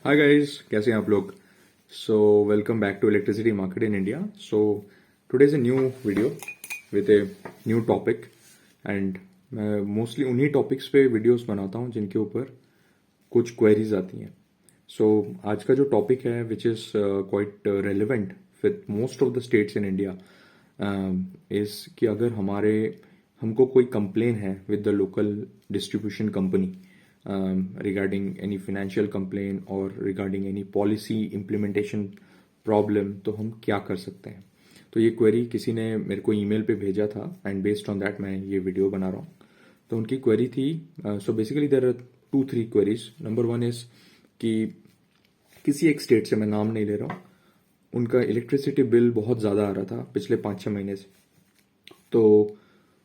Hi guys, कैसे हैं आप लोग। So welcome back to electricity market in India. So today is a new video with a new topic and मैं mostly उन्हीं topics पे videos बनाता हूं जिनके ऊपर कुछ क्वेरीज आती हैं। सो आज का जो टॉपिक है which is quite relevant with most of the states in India is कि अगर हमको कोई कंप्लेन है with the local distribution company regarding any financial complaint or regarding any policy implementation problem, तो हम क्या कर सकते हैं। तो ये क्वेरी किसी ने मेरे को ईमेल पे भेजा था एंड बेस्ड ऑन दैट मैं ये वीडियो बना रहा हूँ। तो उनकी क्वेरी थी, so basically there are 2-3 queries. Number one is कि किसी एक स्टेट से, मैं नाम नहीं ले रहा हूँ, उनका इलेक्ट्रिसिटी बिल बहुत ज़्यादा आ रहा था पिछले 5-6 महीने से। तो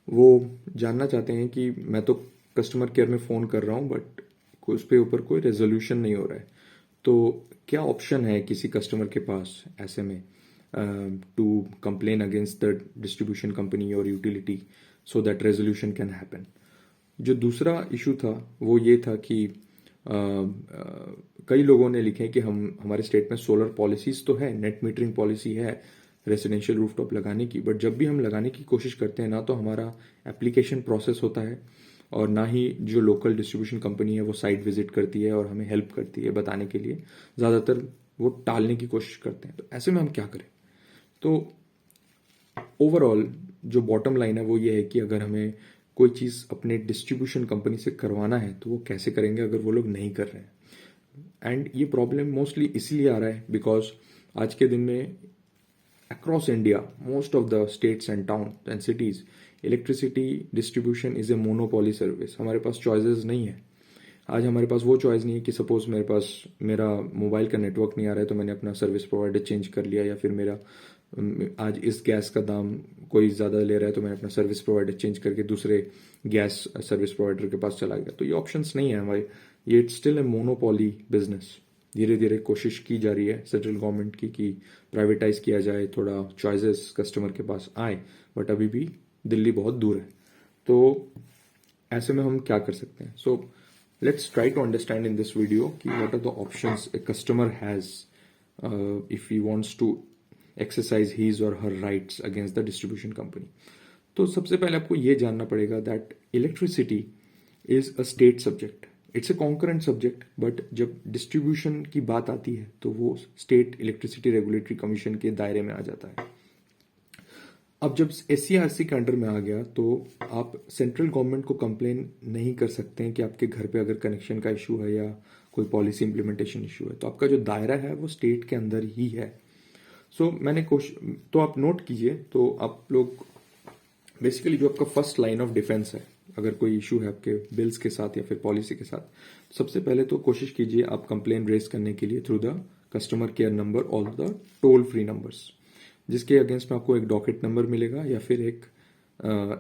वो जानना चाहते हैं कि मैं तो कस्टमर केयर में फ़ोन कर रहा हूँ बट उस पे ऊपर कोई रेजोल्यूशन नहीं हो रहा है। तो क्या ऑप्शन है किसी कस्टमर के पास ऐसे में to complain against the distribution company और utility so that resolution can happen. जो दूसरा इशू था वो ये था कि कई लोगों ने लिखे कि हमारे स्टेट में सोलर पॉलिसीज तो है, नेट मीटरिंग पॉलिसी है रेसिडेंशियल रूफटॉप लगाने की, बट जब भी हम लगाने की कोशिश करते हैं ना तो हमारा एप्लीकेशन प्रोसेस होता है और ना ही जो लोकल डिस्ट्रीब्यूशन कंपनी है वो साइट विजिट करती है और हमें हेल्प करती है बताने के लिए। ज़्यादातर वो टालने की कोशिश करते हैं। तो ऐसे में हम क्या करें। तो ओवरऑल जो बॉटम लाइन है वो ये है कि अगर हमें कोई चीज़ अपने डिस्ट्रीब्यूशन कंपनी से करवाना है तो वो कैसे करेंगे अगर वो लोग नहीं कर रहे हैं। एंड ये प्रॉब्लम मोस्टली इसलिए आ रहा है बिकॉज आज के दिन में across India, most of the states and towns and cities, electricity distribution is a monopoly service. हमारे पास choices नहीं है। आज हमारे पास वो चॉइस नहीं है कि सपोज मेरे पास मेरा मोबाइल का नेटवर्क नहीं आ रहा है तो मैंने अपना सर्विस प्रोवाइडर चेंज कर लिया, या फिर मेरा आज इस गैस का दाम कोई ज़्यादा ले रहा है तो मैंने अपना सर्विस प्रोवाइडर चेंज करके दूसरे गैस सर्विस प्रोवाइडर के पास चला गया। तो ये ऑप्शंस नहीं है हमारे। ये it's still a monopoly business. धीरे धीरे कोशिश की जा रही है सेंट्रल गवर्नमेंट की कि प्राइवेटाइज किया जाए, थोड़ा चॉइसेस कस्टमर के पास आए, बट अभी भी दिल्ली बहुत दूर है। तो ऐसे में हम क्या कर सकते हैं। So let's try to understand in this video कि what are the options a customer has if he wants to exercise his और her rights against the distribution company. तो सबसे पहले आपको ये जानना पड़ेगा that electricity is a state subject. It's a concurrent subject, but जब डिस्ट्रीब्यूशन की बात आती है तो वो स्टेट इलेक्ट्रिसिटी रेगुलेटरी कमीशन के दायरे में आ जाता है। अब जब SCRC के अंडर में आ गया तो आप सेंट्रल गवर्नमेंट को कंप्लेन नहीं कर सकते हैं कि आपके घर पे अगर कनेक्शन का इशू है या कोई पॉलिसी इंप्लीमेंटेशन इशू है। तो आपका जो दायरा है वो स्टेट के अंदर ही है। सो मैंने तो आप नोट कीजिए। तो आप लोग बेसिकली जो आपका फर्स्ट लाइन ऑफ डिफेंस है अगर कोई इशू है आपके बिल्स के साथ या फिर पॉलिसी के साथ, सबसे पहले तो कोशिश कीजिए आप कंप्लेन रेज करने के लिए through the customer care number और द टोल फ्री नंबर्स, जिसके अगेंस्ट में आपको एक डॉकेट नंबर मिलेगा या फिर एक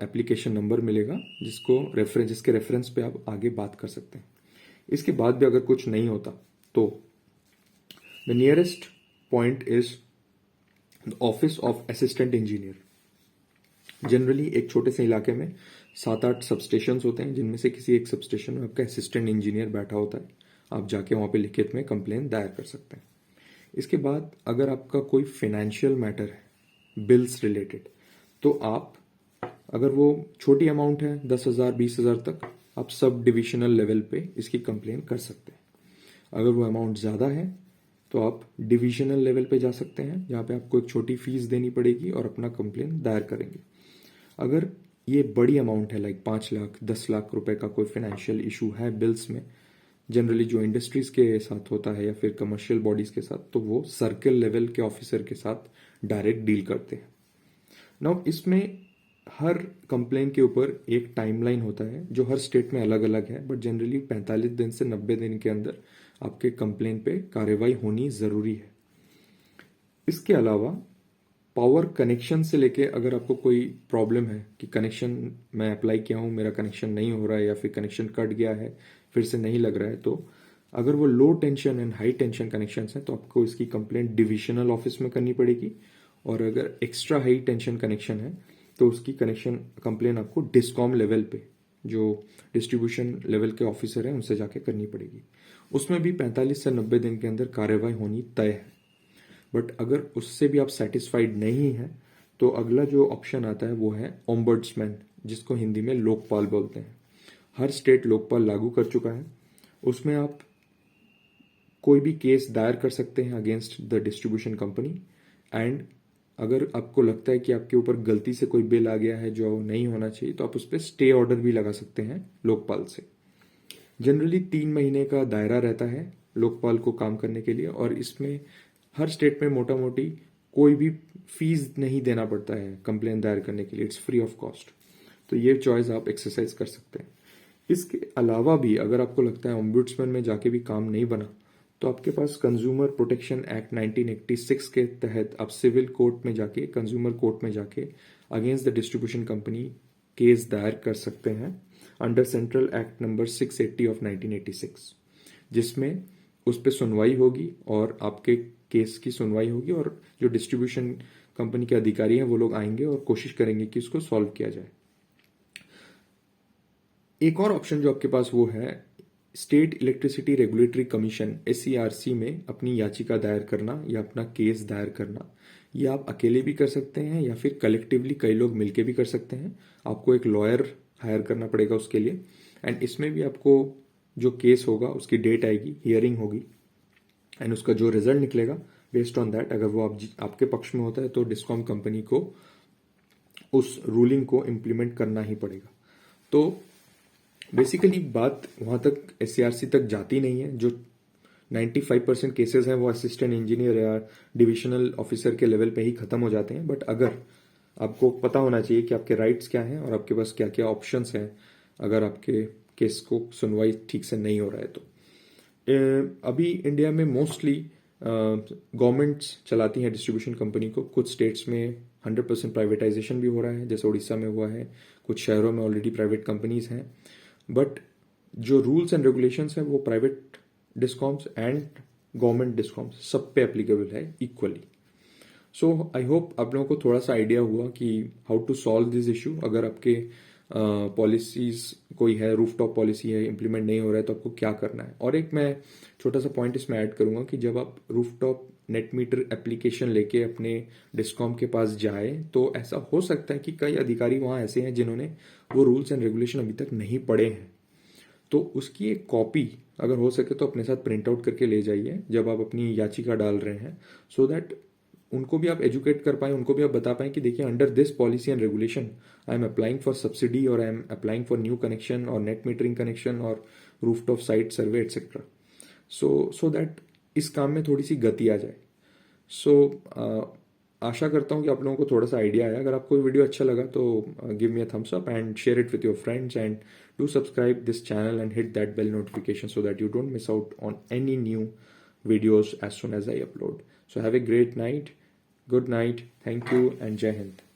एप्लीकेशन नंबर मिलेगा जिसके रेफरेंस पे आप आगे बात कर सकते हैं। इसके बाद भी अगर कुछ नहीं होता तो the nearest point is the office of assistant engineer. Generally एक छोटे से इलाके में 7-8 सबस्टेशंस होते हैं, जिनमें से किसी एक सबस्टेशन में आपका असिस्टेंट इंजीनियर बैठा होता है। आप जाके वहाँ पे लिखित में कंप्लेन दायर कर सकते हैं। इसके बाद अगर आपका कोई फाइनेंशियल मैटर है बिल्स रिलेटेड, तो आप अगर वो छोटी अमाउंट है 10,000 20,000 तक, आप सब डिविजनल लेवल पे इसकी कंप्लेन कर सकते हैं। अगर वो अमाउंट ज़्यादा है तो आप डिविजनल लेवल पे जा सकते हैं, जहाँ पे आपको एक छोटी फीस देनी पड़ेगी और अपना कंप्लेन दायर करेंगे। अगर ये बड़ी अमाउंट है लाइक 5 लाख 10 लाख रुपए का कोई फाइनेंशियल इशू है बिल्स में, जनरली जो इंडस्ट्रीज के साथ होता है या फिर कमर्शियल बॉडीज के साथ, तो वो सर्कल लेवल के ऑफिसर के साथ डायरेक्ट डील करते हैं। नाउ इसमें हर कंप्लेन के ऊपर एक टाइमलाइन होता है जो हर स्टेट में अलग अलग है, बट जनरली 45 दिन से 90 दिन के अंदर आपके कंप्लेन पे कार्रवाई होनी जरूरी है। इसके अलावा पावर कनेक्शन से लेके अगर आपको कोई प्रॉब्लम है कि कनेक्शन मैं अप्लाई किया हूँ, मेरा कनेक्शन नहीं हो रहा है या फिर कनेक्शन कट गया है, फिर से नहीं लग रहा है, तो अगर वो low tension and high tension connection हैं तो आपको इसकी कंप्लेंट डिविजनल ऑफिस में करनी पड़ेगी। और अगर एक्स्ट्रा हाई टेंशन कनेक्शन है तो उसकी कनेक्शन कंप्लेन आपको डिस्कॉम लेवल पे जो डिस्ट्रीब्यूशन लेवल के ऑफिसर हैं उनसे जाके करनी पड़ेगी। उसमें भी 45 से 90 दिन के अंदर कार्रवाई होनी तय है। बट अगर उससे भी आप सेटिस्फाइड नहीं हैं तो अगला जो ऑप्शन आता है वो है ओम्बड्समैन, जिसको हिंदी में लोकपाल बोलते हैं। हर स्टेट लोकपाल लागू कर चुका है। उसमें आप कोई भी केस दायर कर सकते हैं against the distribution company, and अगर आपको लगता है कि आपके ऊपर गलती से कोई बिल आ गया है जो नहीं होना चाहिए तो आप उस पर स्टे ऑर्डर भी लगा सकते हैं लोकपाल से। जनरली 3 महीने का दायरा रहता है लोकपाल को काम करने के लिए, और इसमें हर स्टेट में मोटा मोटी कोई भी फीस नहीं देना पड़ता है कंप्लेन दायर करने के लिए, इट्स फ्री ऑफ कॉस्ट। तो ये चॉइस आप एक्सरसाइज कर सकते हैं। इसके अलावा भी अगर आपको लगता है ओम्बुड्समैन में जाके भी काम नहीं बना तो आपके पास कंज्यूमर प्रोटेक्शन एक्ट 1986 के तहत आप सिविल कोर्ट में जाके, कंज्यूमर कोर्ट में जाके against the distribution company case दायर कर सकते हैं under central act number 680 of 1986, जिसमें उस पर सुनवाई होगी और आपके केस की सुनवाई होगी, और जो डिस्ट्रीब्यूशन कंपनी के अधिकारी हैं वो लोग आएंगे और कोशिश करेंगे कि उसको सॉल्व किया जाए। एक और ऑप्शन जो आपके पास वो है state electricity regulatory commission SERC में अपनी याचिका दायर करना या अपना केस दायर करना। ये आप अकेले भी कर सकते हैं या फिर कलेक्टिवली कई लोग मिलके भी कर सकते हैं। आपको एक लॉयर हायर करना पड़ेगा उसके लिए, एंड इसमें भी आपको जो केस होगा उसकी डेट आएगी, हियरिंग होगी, एंड उसका जो रिजल्ट निकलेगा बेस्ड ऑन दैट, अगर वो आपके पक्ष में होता है तो डिस्कॉम कंपनी को उस रूलिंग को इम्प्लीमेंट करना ही पड़ेगा। तो बेसिकली बात वहां तक SERC तक जाती नहीं है। जो 95% केसेस हैं वो असिस्टेंट इंजीनियर या डिविजनल ऑफिसर के लेवल पे ही खत्म हो जाते हैं। बट अगर आपको पता होना चाहिए कि आपके राइट्स क्या हैं और आपके पास क्या क्या ऑप्शंस हैं अगर आपके केस को सुनवाई ठीक से नहीं हो रहा है तो। अभी इंडिया में मोस्टली गवर्नमेंट्स चलाती हैं डिस्ट्रीब्यूशन कंपनी को। कुछ स्टेट्स में 100% प्राइवेटाइजेशन भी हो रहा है, जैसे उड़ीसा में हुआ है। कुछ शहरों में ऑलरेडी प्राइवेट कंपनीज हैं, बट जो रूल्स एंड रेगुलेशंस हैं वो private discoms and government discoms सब पे एप्लीकेबल है इक्वली। सो आई होप आप लोगों को थोड़ा सा आइडिया हुआ कि how to solve this issue. अगर आपके पॉलिसीज कोई है, रूफटॉप पॉलिसी है, इम्प्लीमेंट नहीं हो रहा है तो आपको क्या करना है। और एक मैं छोटा सा पॉइंट इसमें ऐड करूंगा कि जब आप रूफटॉप नेट मीटर एप्लीकेशन लेके अपने डिस्कॉम के पास जाए तो ऐसा हो सकता है कि कई अधिकारी वहाँ ऐसे हैं जिन्होंने वो रूल्स एंड रेगुलेशन अभी तक नहीं पढ़े हैं। तो उसकी एक कॉपी अगर हो सके तो अपने साथ प्रिंट आउट करके ले जाइए जब आप अपनी याचिका डाल रहे हैं, सो दैट उनको भी आप एजुकेट कर पाए, उनको भी आप बता पाए कि देखिए under this policy and regulation I am applying for subsidy और I am applying for new connection और नेट मीटरिंग कनेक्शन और rooftop site survey etcetera. So that इस काम में थोड़ी सी गति आ जाए। आशा करता हूँ कि आप लोगों को थोड़ा सा आइडिया आया। अगर आपको वीडियो अच्छा लगा तो give me a thumbs up and share it with your friends and do subscribe this channel and hit that bell notification so that you don't miss out on any new videos as soon as I upload. So have a great night. Good night. Thank you and Jai Hind.